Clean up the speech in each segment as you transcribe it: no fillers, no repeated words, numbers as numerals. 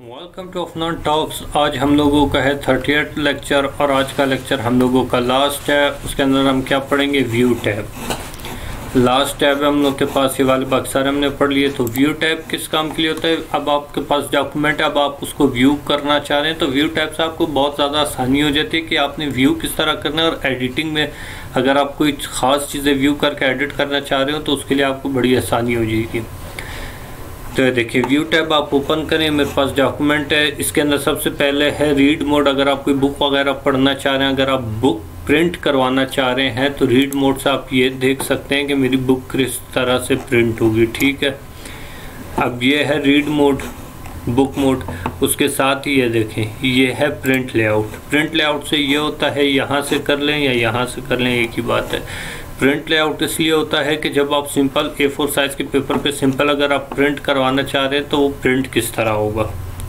Welcome to Afnan talks. आज हम लोगों का है 38 लेक्चर और आज का लेक्चर हम लोगों का लास्ट है। उसके अंदर हम क्या पढ़ेंगे? View tab. लास्ट टैब है हम लोग के पास, ये वाले बक्सर हमने पढ़ लिए। तो व्यू टैब किस काम के लिए होता है? अब आपके पास डॉक्यूमेंट है, अब आप उसको व्यू करना चाह रहे हैं तो व्यू टैब से आपको बहुत ज़्यादा आसानी हो जाती है कि आपने व्यू किस तरह करना है। और एडिटिंग में अगर आप कोई ख़ास चीज़ें व्यू करके एडिट करना चाह रहे हो तो उसके लिए आपको बड़ी आसानी हो जाएगी। तो देखिए व्यू टैब आप ओपन करें, मेरे पास डॉक्यूमेंट है। इसके अंदर सबसे पहले है रीड मोड। अगर आप कोई बुक वगैरह पढ़ना चाह रहे हैं, अगर आप बुक प्रिंट करवाना चाह रहे हैं तो रीड मोड से आप ये देख सकते हैं कि मेरी बुक किस तरह से प्रिंट होगी। ठीक है, अब ये है रीड मोड, बुक मोड। उसके साथ ही ये देखें ये है प्रिंट लेआउट। प्रिंट लेआउट से ये होता है यहाँ से कर लें या यहाँ से कर लें, एक ही बात है। प्रिंट लेआउट इसलिए होता है कि जब आप सिंपल A4 साइज़ के पेपर पे सिंपल अगर आप प्रिंट करवाना चाह रहे हैं तो वो प्रिंट किस तरह होगा।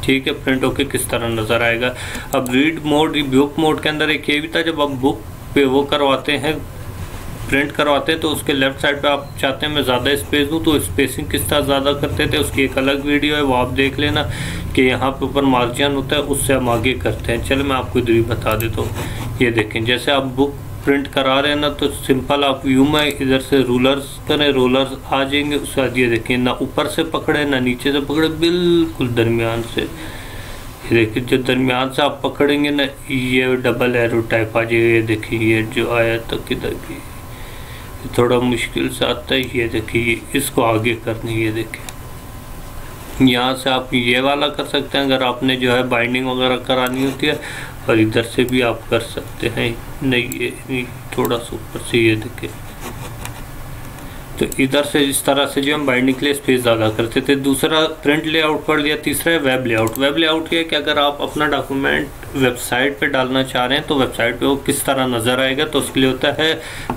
ठीक है, प्रिंट होके किस तरह नज़र आएगा। अब रीड मोड, बुक मोड के अंदर एक ये भी था, जब आप बुक पे वो करवाते हैं, प्रिंट करवाते हैं तो उसके लेफ़्ट साइड पे आप चाहते हैं मैं ज़्यादा स्पेस दूँ तो स्पेसिंग किस तरह ज़्यादा करते थे, उसकी एक अलग वीडियो है, वो आप देख लेना कि यहाँ पे ऊपर मार्जिन होता है, उससे हम आगे करते हैं। चलो मैं आपको इधर ही बता देता हूँ। ये देखें, जैसे आप बुक प्रिंट करा रहे हैं ना तो सिंपल आप व्यू में इधर से रूलर्स करें, रूलर्स आ जाएंगे। उसके बाद ये देखिए ना ऊपर से पकड़े ना नीचे से पकड़े, बिल्कुल दरमियान से। ये देखिए जो दरमियान से आप पकड़ेंगे ना ये डबल एरो टाइप आ जाएगा। ये देखिए ये जो आया तो किधर की थोड़ा मुश्किल से आता है। ये देखिए इसको आगे करनी, ये देखिए यहाँ से आप ये वाला कर सकते हैं अगर आपने जो है बाइंडिंग वगैरह करानी होती है, और इधर से भी आप कर सकते हैं। नहीं ये थोड़ा सा ऊपर से, ये देखिए तो इधर से इस तरह से जो हम बाइंडिंग के लिए स्पेस ज़्यादा करते थे। दूसरा प्रिंट लेआउट पढ़ लिया। तीसरा है वेब लेआउट। वेब लेआउट ये है कि अगर आप अपना डॉक्यूमेंट वेबसाइट पे डालना चाह रहे हैं तो वेबसाइट पे वो किस तरह नज़र आएगा, तो उसके लिए होता है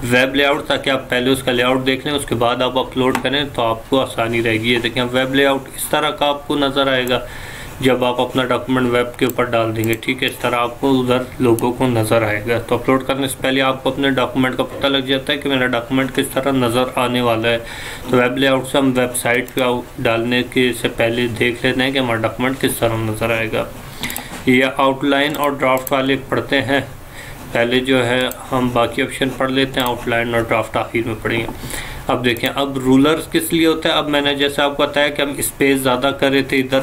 वेब लेआउट, ताकि आप पहले उसका लेआउट देख लें उसके बाद आप अपलोड करें तो आपको आसानी रहेगी। ये देखें वेब लेआउट इस तरह का आपको नज़र आएगा जब आप अपना डॉक्यूमेंट वेब के ऊपर डाल देंगे। ठीक है, इस तरह आपको उधर लोगों को नज़र आएगा। तो अपलोड करने से पहले आपको अपने डॉक्यूमेंट का पता लग जाता है कि मेरा डॉक्यूमेंट किस तरह नज़र आने वाला है। तो वेब लेआउट से हम वेबसाइट पे डालने के से पहले देख लेते हैं कि हमारा डॉक्यूमेंट किस तरह नज़र आएगा। ये आउटलाइन और ड्राफ्ट वाले पढ़ते हैं पहले, जो है हम बाकी ऑप्शन पढ़ लेते हैं, आउटलाइन और ड्राफ्ट आखिर में पढ़ेंगे। अब देखें अब रूलर्स किस लिए होता है। अब मैंने जैसे आपको बताया कि हम स्पेस ज़्यादा कर रहे थे, इधर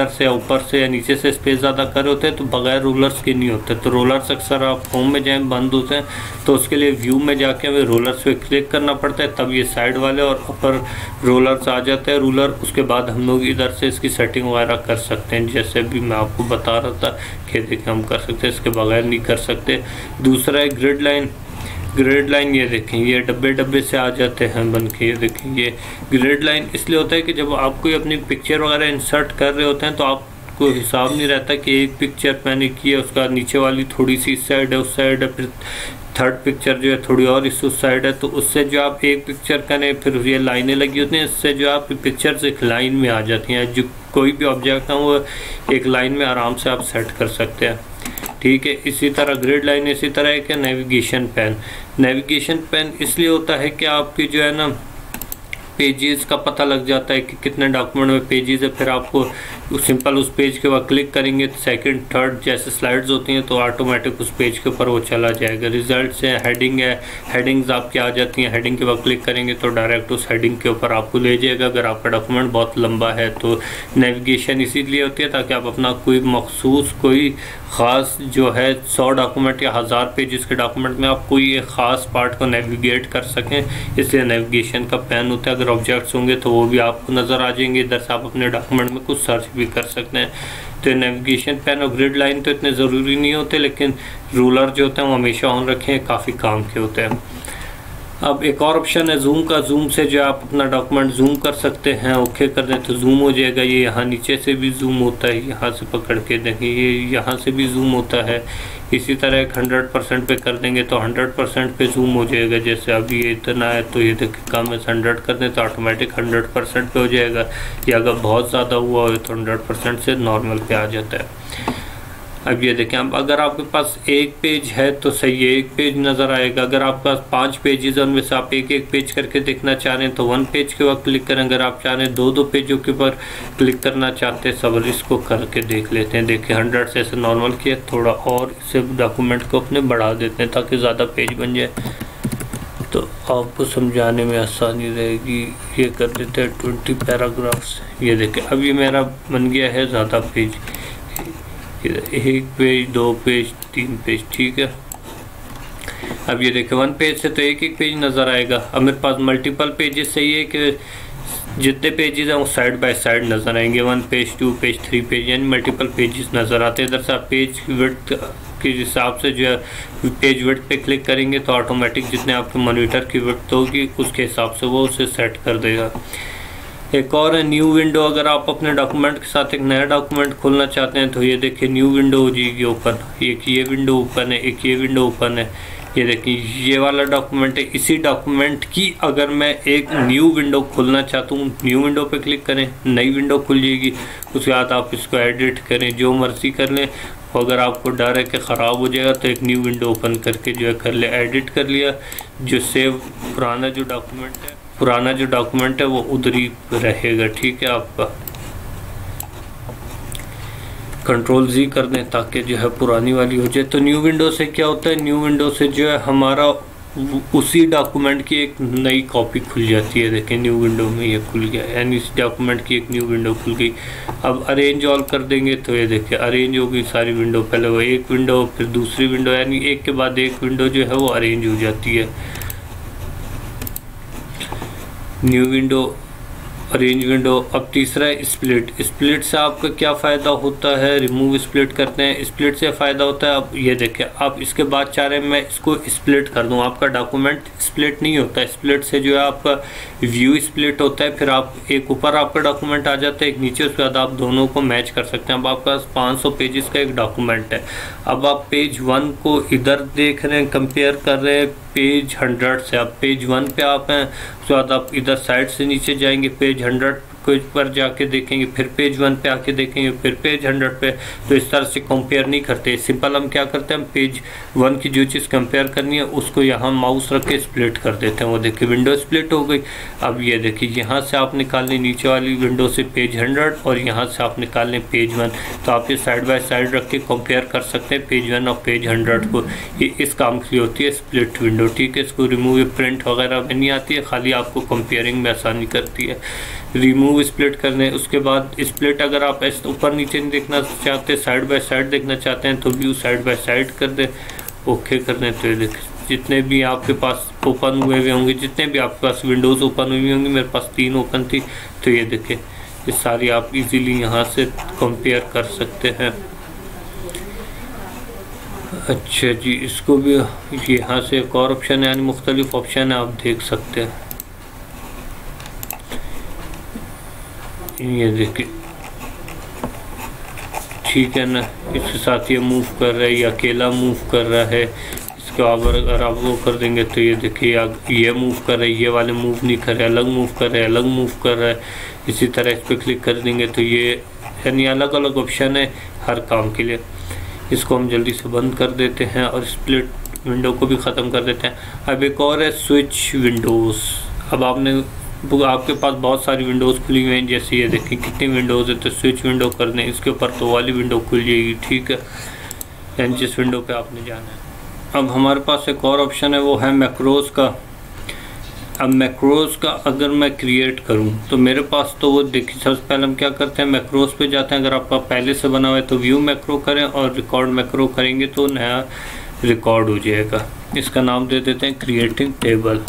से ऊपर से या नीचे से स्पेस ज़्यादा कर रहे होते हैं तो बगैर रूलर्स के नहीं होते। तो रूलर्स अक्सर आप होम में जाएँ बंद होते हैं, तो उसके लिए व्यू में जाके हमें रूलर्स पे क्लिक करना पड़ता है, तब ये साइड वाले और ऊपर रूलर्स आ जाते हैं रूलर। उसके बाद हम लोग इधर से इसकी सेटिंग वगैरह कर सकते हैं, जैसे भी मैं आपको बता रहा था कि देखिए हम कर सकते हैं, इसके बगैर नहीं कर सकते। दूसरा है ग्रिड लाइन। ग्रिड लाइन ये देखें ये डब्बे डब्बे से आ जाते हैं बन के। ये देखें ये ग्रिड लाइन इसलिए होता है कि जब आप कोई अपनी पिक्चर वगैरह इंसर्ट कर रहे होते हैं तो आपको हिसाब नहीं रहता कि एक पिक्चर मैंने की है, उसका नीचे वाली थोड़ी सी इस साइड है, उस साइड है, फिर थर्ड पिक्चर जो है थोड़ी और इस उस साइड है। तो उससे जो आप एक पिक्चर करें फिर ये लाइनें लगी होती हैं, इससे जो आप पिक्चर्स एक लाइन में आ जाती हैं। जो कोई भी ऑब्जेक्ट है वो एक लाइन में आराम से आप सेट कर सकते हैं। ठीक है, इसी तरह ग्रिड लाइन इसी तरह है कि नेविगेशन पेन। नेविगेशन पेन इसलिए होता है कि आपकी जो है ना पेजेस का पता लग जाता है कि कितने डॉक्यूमेंट में पेजेस है, फिर आपको सिंपल उस पेज के बाद क्लिक करेंगे तो सेकंड थर्ड जैसे स्लाइड्स होती हैं तो ऑटोमेटिक उस पेज के ऊपर वो चला जाएगा। रिजल्ट है हेडिंग है, हेडिंग्स आपकी आ जाती हैं, हेडिंग के बाद क्लिक करेंगे तो डायरेक्ट उस हेडिंग के ऊपर आपको ले जाएगा अगर आपका डॉक्यूमेंट बहुत लंबा है। तो नेविगेशन इसीलिए होती है ताकि आप अपना कोई मखसूस कोई ख़ास जो है 100 डॉक्यूमेंट या 1000 पेजेस के डॉक्यूमेंट में आप कोई एक ख़ास पार्ट को नेविगेट कर सकें, इसलिए नेविगेशन का पेन होता है। अगर ऑब्जेक्ट्स होंगे तो वो भी आपको नज़र आ जाएंगे, इधर से आप अपने डॉक्यूमेंट में कुछ सर्च भी कर सकते हैं। तो नेविगेशन पेन और ग्रिड लाइन तो इतने ज़रूरी नहीं होते, लेकिन रूलर जो होते हैं वो हमेशा ऑन रखें, काफ़ी काम के होते हैं। अब एक और ऑप्शन है जूम का। जूम से जो आप अपना डॉक्यूमेंट जूम कर सकते हैं, ओके कर दें तो जूम हो जाएगा। ये यहाँ नीचे से भी जूम होता है, यहाँ से पकड़ के देखिए ये यहाँ से भी जूम होता है। इसी तरह 100% पे कर देंगे तो 100% पे जूम हो जाएगा। जैसे अभी ये इतना है तो ये देखिए कम है, 100 कर दें तो ऑटोमेटिक 100% पे हो जाएगा, या अगर बहुत ज़्यादा हुआ हो तो 100% से नॉर्मल पे आ जाता है। अब ये देखें, अब अगर आपके पास एक पेज है तो सही है, एक पेज नज़र आएगा। अगर आपके पास 5 पेजेस हैं, उनमें से आप एक एक पेज करके देखना चाह रहे हैं तो 1 पेज के ऊपर क्लिक करें। अगर आप चाह रहे हैं 2-2 पेजों के ऊपर क्लिक करना चाहते हैं, सब इसको करके देख लेते हैं। देखिए 100 से ऐसे नॉर्मल किया, थोड़ा और इसे डॉक्यूमेंट को अपने बढ़ा देते हैं ताकि ज़्यादा पेज बन जाए, तो आपको समझाने में आसानी रहेगी। ये कर देते हैं 20 पैराग्राफ्स। ये देखें अब ये मेरा बन गया है ज़्यादा पेज, 1 पेज, 2 पेज, 3 पेज, ठीक है। अब ये देखें 1 पेज से तो एक एक पेज नज़र आएगा। अब मेरे पास मल्टीपल पेजेस से ये कि जितने पेजेस हैं वो साइड बाय साइड नज़र आएंगे, 1 पेज, 2 पेज, 3 पेज, यानी मल्टीपल पेजेस नज़र आते हैं। इधर से आप पेज विड्थ के हिसाब से जो है पेज विड्थ पे क्लिक करेंगे तो ऑटोमेटिक जितने आपके मॉनिटर की विड्थ होगी उसके हिसाब से वो उसे सेट कर देगा। एक और है न्यू विंडो। अगर आप अपने डॉक्यूमेंट के साथ एक नया डॉक्यूमेंट खोलना चाहते हैं तो ये देखिए न्यू विंडो हो जाएगी ओपन। एक ये विंडो ओपन है, एक ये विंडो ओपन है। ये देखिए ये वाला डॉक्यूमेंट है। इसी डॉक्यूमेंट की अगर मैं एक न्यू विंडो खोलना चाहता हूँ, न्यू विंडो पे क्लिक करें, नई विंडो खुल जाएगी। उसके बाद आप इसको एडिट करें, जो मर्ज़ी कर लें। अगर आपको डर है कि ख़राब हो जाएगा तो एक न्यू विंडो ओपन करके जो है कर ले, एडिट कर लिया। जो सेव पुराना जो डॉक्यूमेंट है वो उधर ही रहेगा, ठीक है। आपका कंट्रोल Z कर दें ताकि जो है पुरानी वाली हो जाए। तो न्यू विंडो से क्या होता है, न्यू विंडो से जो है हमारा उसी डॉक्यूमेंट की एक नई कॉपी खुल जाती है। देखें न्यू विंडो में ये खुल गया, यानी इस डॉक्यूमेंट की एक न्यू विंडो खुल गई। अब अरेंज ऑल कर देंगे तो ये देखिए अरेंज हो गई सारी विंडो। पहले वो एक विंडो, फिर दूसरी विंडो, यानी एक के बाद एक विंडो जो है वो अरेंज हो जाती है। New window, arrange window. अब तीसरा है स्प्लिट। स्प्लिट से आपका क्या फ़ायदा होता है, रिमूव स्प्लिट करते हैं। स्प्लिट से फ़ायदा होता है, अब ये देखें आप इसके बाद चाह रहे हैं मैं इसको स्प्लिट कर दूं। आपका डॉक्यूमेंट स्प्लिट नहीं होता। स्प्लिट से जो है आपका व्यू स्प्लिट होता है। फिर आप एक ऊपर आपका डॉक्यूमेंट आ जाता है, एक नीचे, उसके बाद आप दोनों को मैच कर सकते हैं। अब आपके पास 500 पेजेस का एक डॉक्यूमेंट है। अब आप पेज 1 को इधर देख रहे हैं, कंपेयर कर रहे हैं पेज 100 से। अब पेज 1 पे आप हैं, उसके बाद आप इधर साइड से नीचे जाएंगे, पेज 100 पर जाके देखेंगे, फिर पेज 1 पे आके देखेंगे, फिर पेज 100 पे। तो इस तरह से कंपेयर नहीं करते। सिंपल हम क्या करते हैं, हम पेज 1 की जो चीज़ कंपेयर करनी है उसको यहाँ माउस रख के स्प्लिट कर देते हैं। वो देखिए विंडो स्प्लिट हो गई। अब ये देखिए यहाँ से आप निकाल लें नीचे वाली विंडो से पेज 100 और यहाँ से आप निकाल लें पेज 1। तो आप ये साइड बाय साइड रख के कंपेयर कर सकते हैं पेज 1 और पेज 100 को। ये इस काम की होती है स्प्लिट विंडो, ठीक है। इसको रिमूव, प्रिंट वगैरह में नहीं आती है, खाली आपको कंपेयरिंग में आसानी करती है। रिमूव स्प्लिट करने, उसके बाद स्प्लिट अगर आप ऐसे ऊपर नीचे नहीं देखना चाहते, साइड बाय साइड देखना चाहते हैं तो व्यू साइड बाय साइड कर दें, ओके कर दें। तो ये देखें जितने भी आपके पास ओपन हुए होंगे, जितने भी आपके पास विंडोज़ ओपन हुई होंगी, मेरे पास 3 ओपन थी, तो ये देखें ये सारी आप इजीली यहाँ से कंपेयर कर सकते हैं। अच्छा जी, इसको भी यहाँ से एक और ऑप्शन है, यानी मुख्तलिफ ऑप्शन है, आप देख सकते हैं। ये देखिए ठीक है ना, इसके साथ ये मूव कर रहा है या अकेला मूव कर रहा है। इसके अगर आप वो कर देंगे तो ये देखिए ये मूव कर रहा है, ये वाले मूव नहीं कर रहे, अलग मूव कर रहे हैं, अलग मूव कर रहा है। इसी तरह इस पर क्लिक कर देंगे तो ये यानी अलग अलग ऑप्शन है हर काम के लिए। इसको हम जल्दी से बंद कर देते हैं और स्प्लिट विंडो को भी ख़त्म कर देते हैं। अब एक और है स्विच विंडोज़। अब आपके पास बहुत सारी विंडोज़ खुली हुई हैं, जैसे ये देखें कितनी विंडोज़ है। तो स्विच विंडो कर दें, इसके ऊपर तो वाली विंडो खुल जाएगी, ठीक है, यानी जिस विंडो पे आपने जाना है। अब हमारे पास एक और ऑप्शन है, वो है मैक्रोज़ का। अब मैक्रोज़ का अगर मैं क्रिएट करूं तो मेरे पास तो वो देखिए, सबसे पहले हम क्या करते हैं, मैक्रोज़ पे जाते हैं। अगर आपका पहले से बना हुआ है तो व्यू मैक्रो करें और रिकॉर्ड मैक्रो करेंगे तो नया रिकॉर्ड हो जाएगा। इसका नाम दे देते हैं क्रिएटिंग टेबल।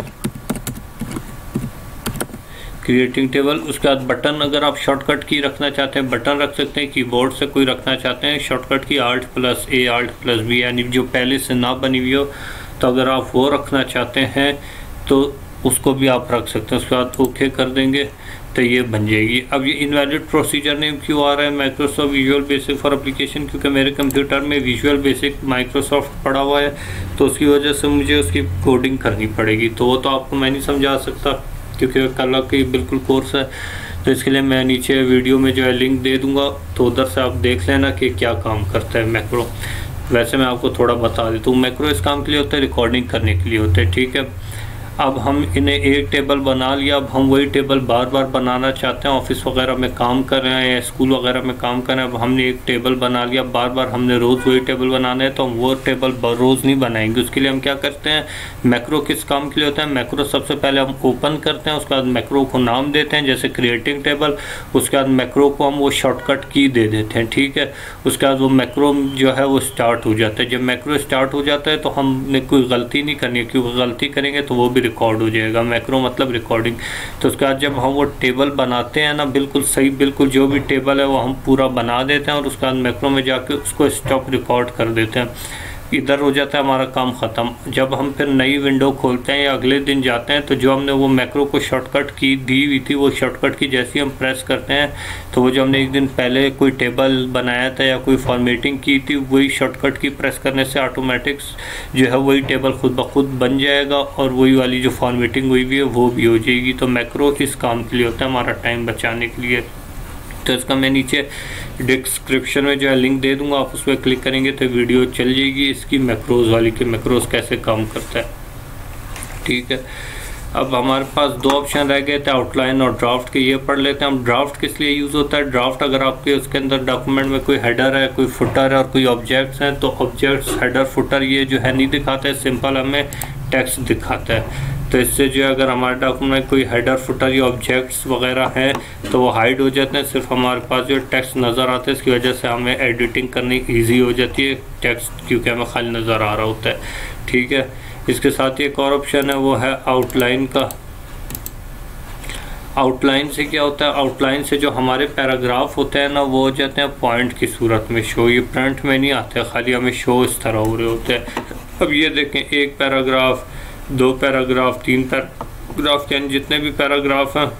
क्रिएटिंग टेबल, उसके बाद बटन, अगर आप शॉर्टकट की रखना चाहते हैं बटन रख सकते हैं। कीबोर्ड से कोई रखना चाहते हैं शॉर्टकट की Alt+A Alt+B, यानी जो पहले से ना बनी हुई हो, तो अगर आप वो रखना चाहते हैं तो उसको भी आप रख सकते हैं। उसके बाद ओके कर देंगे तो ये बन जाएगी। अब ये इनवैलिड प्रोसीजर नेम क्यों आ रहा है, Microsoft visual basic for application, क्योंकि मेरे कंप्यूटर में विजुअल बेसिक माइक्रोसॉफ्ट पड़ा हुआ है, तो उसकी वजह से मुझे उसकी कोडिंग करनी पड़ेगी। तो वो तो आपको मैं नहीं समझा सकता क्योंकि कल की बिल्कुल कोर्स है। तो इसके लिए मैं नीचे वीडियो में जो है लिंक दे दूँगा, तो उधर से आप देख लेना कि क्या काम करता है मैक्रो। वैसे मैं आपको थोड़ा बता देता हूँ। मैक्रो इस काम के लिए होता है, रिकॉर्डिंग करने के लिए होता है, ठीक है। अब हम इन्हें एक टेबल बना लिया, अब हम वही टेबल बार बार बनाना चाहते हैं। ऑफिस वगैरह में काम कर रहे हैं या स्कूल वगैरह में काम कर रहे हैं, अब हमने एक टेबल बना लिया, बार बार हमने रोज़ वही टेबल बनाना है, तो हम वो टेबल रोज़ नहीं बनाएंगे। उसके लिए हम क्या करते हैं, मैक्रो किस काम के लिए होता है, मैक्रो सबसे पहले हम ओपन करते हैं, उसके बाद मैक्रो को नाम देते हैं, जैसे क्रिएटिंग टेबल। उसके बाद मैक्रो को हम वो शॉर्टकट की दे देते हैं, ठीक है। उसके बाद वो मैक्रो जो है वो स्टार्ट हो जाता है। जब मैक्रो स्टार्ट हो जाता है तो हमने कोई गलती नहीं करनी है, क्योंकि गलती करेंगे तो वो भी रिकॉर्ड हो जाएगा। मैक्रो मतलब रिकॉर्डिंग। तो उसके बाद जब हम वो टेबल बनाते हैं ना, बिल्कुल सही, बिल्कुल जो भी टेबल है वो हम पूरा बना देते हैं, और उसके बाद मैक्रो में जाके उसको स्टॉप रिकॉर्ड कर देते हैं। इधर हो जाता है हमारा काम ख़त्म। जब हम फिर नई विंडो खोलते हैं या अगले दिन जाते हैं, तो जो हमने वो मैक्रो को शॉर्टकट की दी हुई थी, वो शॉर्टकट की जैसे हम प्रेस करते हैं, तो वो जो हमने एक दिन पहले कोई टेबल बनाया था या कोई फॉर्मेटिंग की थी, वही शॉर्टकट की प्रेस करने से ऑटोमेटिक्स जो है वही टेबल खुद ब खुद बन जाएगा, और वही वाली जो फॉर्मेटिंग हुई भी है वो भी हो जाएगी। तो मैक्रो इस काम के लिए होता है, हमारा टाइम बचाने के लिए। तो इसका मैं नीचे डिस्क्रिप्शन में जो है लिंक दे दूंगा, आप उस पर क्लिक करेंगे तो वीडियो चल जाएगी इसकी मैक्रोज़ वाली, कि मैक्रोज़ कैसे काम करता है, ठीक है। अब हमारे पास दो ऑप्शन रह गए थे, आउटलाइन और ड्राफ्ट के। ये पढ़ लेते हैं हम। ड्राफ्ट किस लिए यूज़ होता है। ड्राफ्ट अगर आपके उसके अंदर डॉक्यूमेंट में कोई हेडर है, कोई फुटर है और कोई ऑब्जेक्ट्स हैं, तो ऑब्जेक्ट्स, हेडर, फुटर ये जो है नहीं दिखाता है, सिंपल हमें टेक्स्ट दिखाता है। तो इससे जो है अगर हमारे डॉक्यूमेंट में कोई हेडर, फुटर या ऑब्जेक्ट्स वगैरह हैं तो वो हाइड हो जाते हैं, सिर्फ हमारे पास जो टेक्स्ट नज़र आता है। इसकी वजह से हमें एडिटिंग करनी ईजी हो जाती है, टेक्स्ट क्योंकि हमें खाली नज़र आ रहा होता है, ठीक है। इसके साथ एक और ऑप्शन है, वो है आउटलाइन का। आउटलाइन से क्या होता है, आउटलाइन से जो हमारे पैराग्राफ होते हैं ना, वो हो जाते हैं पॉइंट की सूरत में शो। ये प्रिंट में नहीं आते, खाली हमें शो इस तरह हो रहे होते हैं। अब ये देखें, एक पैराग्राफ, दो पैराग्राफ, तीन पैराग्राफ, यानी जितने भी पैराग्राफ हैं,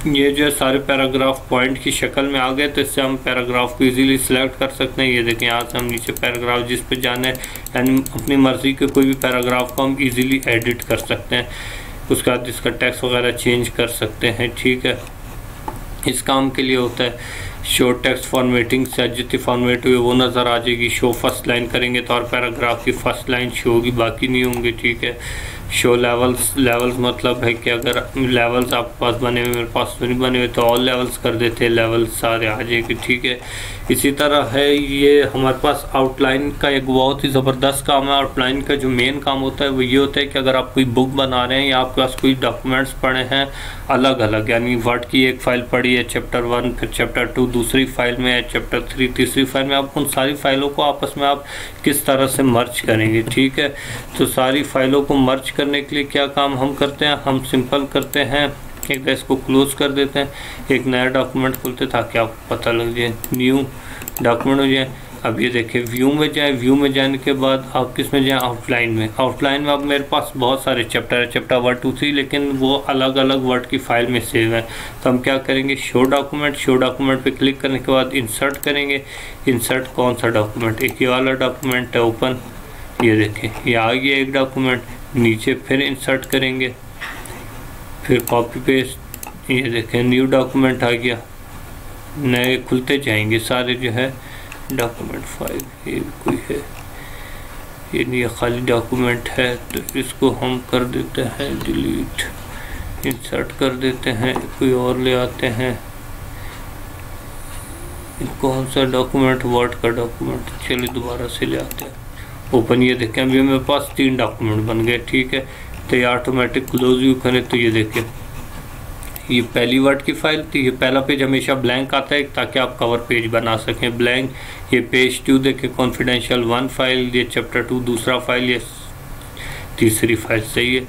ये जो सारे पैराग्राफ पॉइंट की शक्ल में आ गए। तो इससे हम पैराग्राफ को इजीली सिलेक्ट कर सकते हैं। ये देखें, यहाँ से हम नीचे पैराग्राफ जिस पे जाना है, यानी अपनी मर्ज़ी के कोई भी पैराग्राफ को हम इजीली एडिट कर सकते हैं। उसके बाद इसका टेक्स्ट वगैरह चेंज कर सकते हैं, ठीक है। इस काम के लिए होता है। शो टेक्स्ट फॉर्मेटिंग से जितनी फॉर्मेट हुई वो नज़र आ जाएगी। शो फर्स्ट लाइन करेंगे तो और पैराग्राफ की फर्स्ट लाइन शो होगी, बाकी नहीं होंगे, ठीक है। शो लेवल्स, लेवल्स मतलब है कि अगर लेवल्स आपके पास बने हुए, मेरे पास तो नहीं बने हुए, तो ऑल लेवल्स कर देते हैं, लेवल्स सारे आ जाएंगे, ठीक है। इसी तरह है ये हमारे पास आउटलाइन का एक बहुत ही ज़बरदस्त काम है। आउटलाइन का जो मेन काम होता है वो ये होता है कि अगर आप कोई बुक बना रहे हैं या आपके पास कोई डॉक्यूमेंट्स पढ़े हैं अलग अलग, यानी वर्ड की एक फ़ाइल पढ़ी है चैप्टर 1, फिर चैप्टर 2 दूसरी फाइल में है, चैप्टर 3 तीसरी फाइल में, आप उन सारी फाइलों को आपस में आप किस तरह से मर्ज करेंगे, ठीक है। तो सारी फाइलों को मर्ज करने के लिए क्या काम हम करते हैं, हम सिंपल करते हैं, एक इसको क्लोज कर देते हैं, एक नया डॉक्यूमेंट खोलते हैं ताकि आपको पता लग जाए, न्यू डॉक्यूमेंट हो जाए। अब ये देखिए, व्यू में जाए, व्यू में जाने के बाद आप किस में जाएँ, आउटलाइन में। आउटलाइन में अब मेरे पास बहुत सारे चैप्टर है, चैप्टर 1, 2, 3, लेकिन वो अलग अलग वर्ड की फ़ाइल में सेव है। तो हम क्या करेंगे, शो डॉक्यूमेंट, शो डॉक्यूमेंट पे क्लिक करने के बाद इंसर्ट करेंगे। इंसर्ट कौन सा डॉक्यूमेंट, एक ये वाला डॉक्यूमेंट है, ओपन, ये देखें ये आ गया एक डॉक्यूमेंट। नीचे फिर इंसर्ट करेंगे, फिर कॉपी पेस्ट, ये देखें न्यू डॉक्यूमेंट आ गया, नए खुलते जाएंगे सारे जो है डॉक्यूमेंट फाइल। ये कोई है, ये नहीं, खाली डॉक्यूमेंट है, तो इसको हम कर देते हैं डिलीट, इंसर्ट कर देते हैं, कोई और ले आते हैं। कौन सा डॉक्यूमेंट, वर्ड का डॉक्यूमेंट, चलिए दोबारा से ले आते हैं, ओपन। ये देखें अभी मेरे पास 3 डॉक्यूमेंट बन गए, ठीक है। तो ये ऑटोमेटिक क्लोज व्यू करें तो ये देखें, ये पहली वर्ड की फ़ाइल थी। ये पहला पेज हमेशा ब्लैंक आता है ताकि आप कवर पेज बना सकें, ब्लैंक। ये पेज 2 देखें, कॉन्फिडेंशियल 1 फाइल, ये चैप्टर 2 दूसरा फाइल, ये तीसरी फाइल, सही है।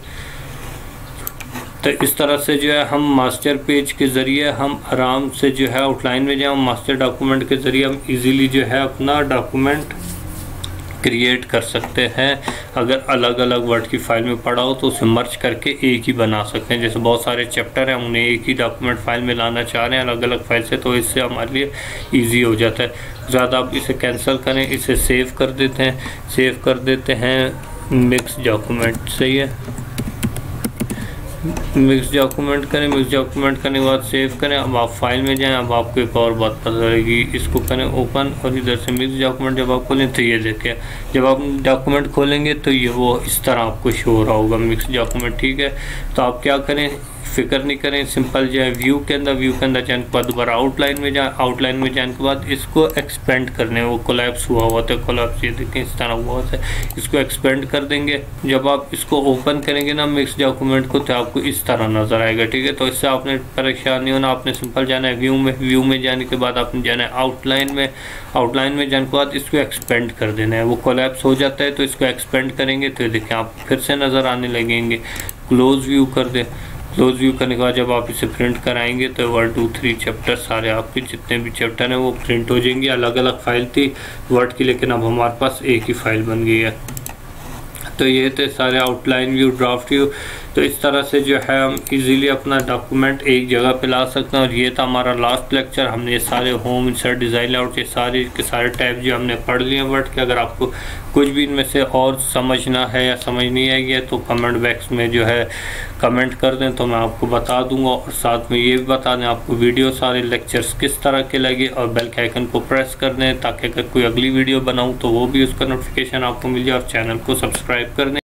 तो इस तरह से जो है हम मास्टर पेज के ज़रिए हम आराम से जो है आउटलाइन में जाए, मास्टर डॉक्यूमेंट के ज़रिए हम इजीली जो है अपना डॉक्यूमेंट क्रिएट कर सकते हैं। अगर अलग अलग वर्ड की फ़ाइल में पढ़ा हो तो उसे मर्ज करके एक ही बना सकते हैं। जैसे बहुत सारे चैप्टर हैं, उन्हें एक ही डॉक्यूमेंट फ़ाइल में लाना चाह रहे हैं अलग अलग फ़ाइल से, तो इससे हमारे लिए इजी हो जाता है ज़्यादा। आप इसे कैंसिल करें, इसे सेव कर देते हैं, सेव कर देते हैं मिक्स डॉक्यूमेंट, सही है। मिक्स डॉक्यूमेंट करें। मिक्स डॉक्यूमेंट करने के बाद सेव करें। अब आप फाइल में जाएं। अब आपको एक और बात पता चलेगी, इसको करें ओपन और इधर से मिक्स डॉक्यूमेंट जब आप खोलें तो ये देखें, जब आप डॉक्यूमेंट खोलेंगे तो ये वो इस तरह आपको शो हो रहा होगा मिक्स डॉक्यूमेंट। ठीक है, तो आप क्या करें, फिक्र नहीं करें, सिंपल जो है व्यू के अंदर जाने के बाद दोबारा आउटलाइन में जाए। आउटलाइन में जाने के बाद इसको एक्सपेंड करने, वो कोलैप्स हुआ होता है, कोलैप्स ये देखें इस तरह हुआ होता है, इसको एक्सपेंड कर देंगे। जब आप इसको ओपन करेंगे ना मिक्स डॉक्यूमेंट को, तो आपको इस तरह नज़र आएगा। ठीक है, तो इससे आपने परेशान नहीं होना, आपने सिंपल जाना है व्यू में। व्यू में जाने के बाद आपने जाना है आउटलाइन में। आउटलाइन में जाने के बाद इसको एक्सपेंड कर देना है, वो कोलैप्स हो जाता है तो इसको एक्सपेंड करेंगे तो देखें आप फिर से नज़र आने लगेंगे। क्लोज व्यू कर दें। क्लोज व्यू करने के बाद जब आप इसे प्रिंट कराएंगे तो 1 2 3 चैप्टर सारे आपके जितने भी चैप्टर हैं वो प्रिंट हो जाएंगे। अलग अलग फाइल थी वर्ड की, लेकिन अब हमारे पास एक ही फाइल बन गई है। तो ये थे सारे आउटलाइन व्यू, ड्राफ्ट व्यू। तो इस तरह से जो है हम इजीली अपना डॉक्यूमेंट एक जगह पे ला सकते हैं। और ये था हमारा लास्ट लेक्चर। हमने ये सारे होम, इंसर्ट, डिज़ाइन, आउट, ये सारे के सारे टैब जो हमने पढ़ लिए वर्ड के। अगर आपको कुछ भी इनमें से और समझना है या समझ नहीं आएगी है तो कमेंट बॉक्स में जो है कमेंट कर दें तो मैं आपको बता दूंगा। और साथ में ये भी बता दें आपको वीडियो सारे लेक्चर्स किस तरह के लगे, और बेल के आइकन को प्रेस कर दें ताकि अगर कोई अगली वीडियो बनाऊँ तो वो भी उसका नोटिफिकेशन आपको मिल जाए, और चैनल को सब्सक्राइब कर दें।